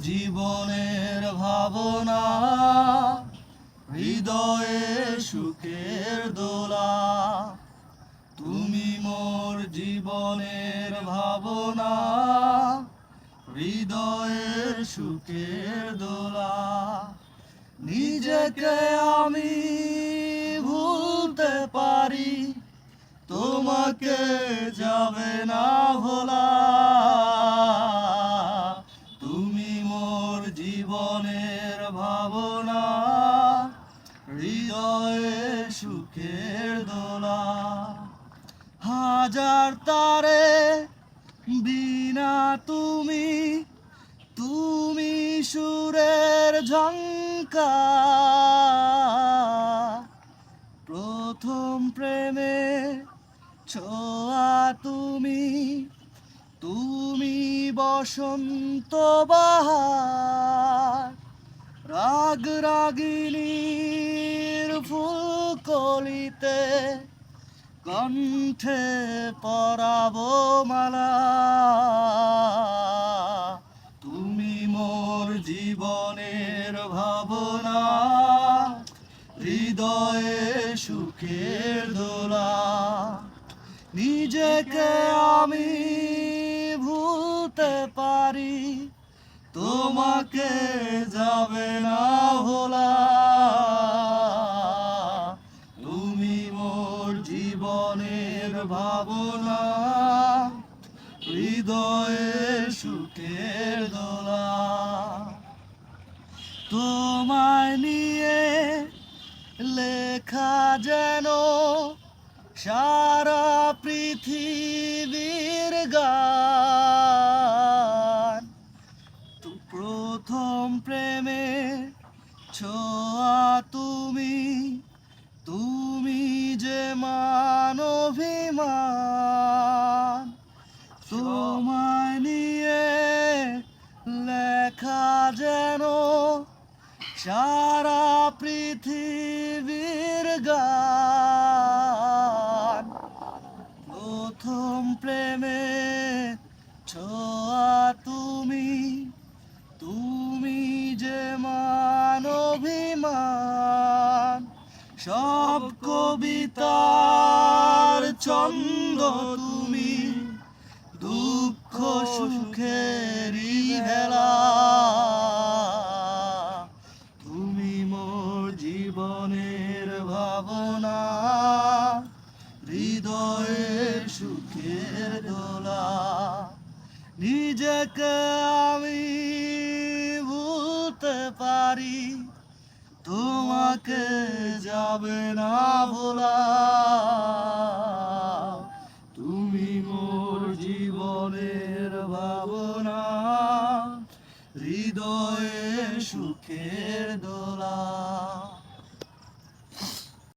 জীবনের ভাবনা, হৃদয়ে সুখের দোলা। তুমি মোর জীবনের ভাবনা, হৃদয়ের সুখের দোলা। নিজেকে আমি ভুলতে পারি, তোমাকে যাবে না ভোলা। তুমি মোর জীবনের ভাবনা, হৃদয়ে সুখের দোলা। হাজার তারে বিনা তুমি, তুমি সুরের ঝংকার। প্রথম প্রেমে ছোঁয়া তুমি, তুমি বসন্ত বাহার। রাগ রাগিনীর ফুলকলিতে কণ্ঠে পরাবো মালা। তুমি মোর জীবনের ভাবনা, হৃদয়ে সুখের দোলা। নিজেকে আমি ভুলতে পারি, তোমাকে যাবে না ভোলা। তুমি মোর জীবনের ভাবনা, হৃদয়ে সুখের দোলা। তোমায় নিয়ে লেখা যেন সারা পৃথিবীর গান। প্রথম প্রেমে ছোঁয়া তুমি, তুমি যে মানবিমান। তোমায় নিয়ে লেখা যেন সারা পৃথিবীর গান। প্রথম প্রেমে ছোঁয়া তুমি, তুমি যে মানবিমান। সব কবিতার ছন্দ তুমি, দুঃখ সুখেরই হেলা। তুমি মোর জীবনের ভাবনা, হৃদয়ে সুখের দোলা। নিজেকে আমি ভুলতে পারি, তোমাকে যাবে না ভোলা। তুমি মোর জীবনের ভাবনা, হৃদয়ে সুখের দোলা।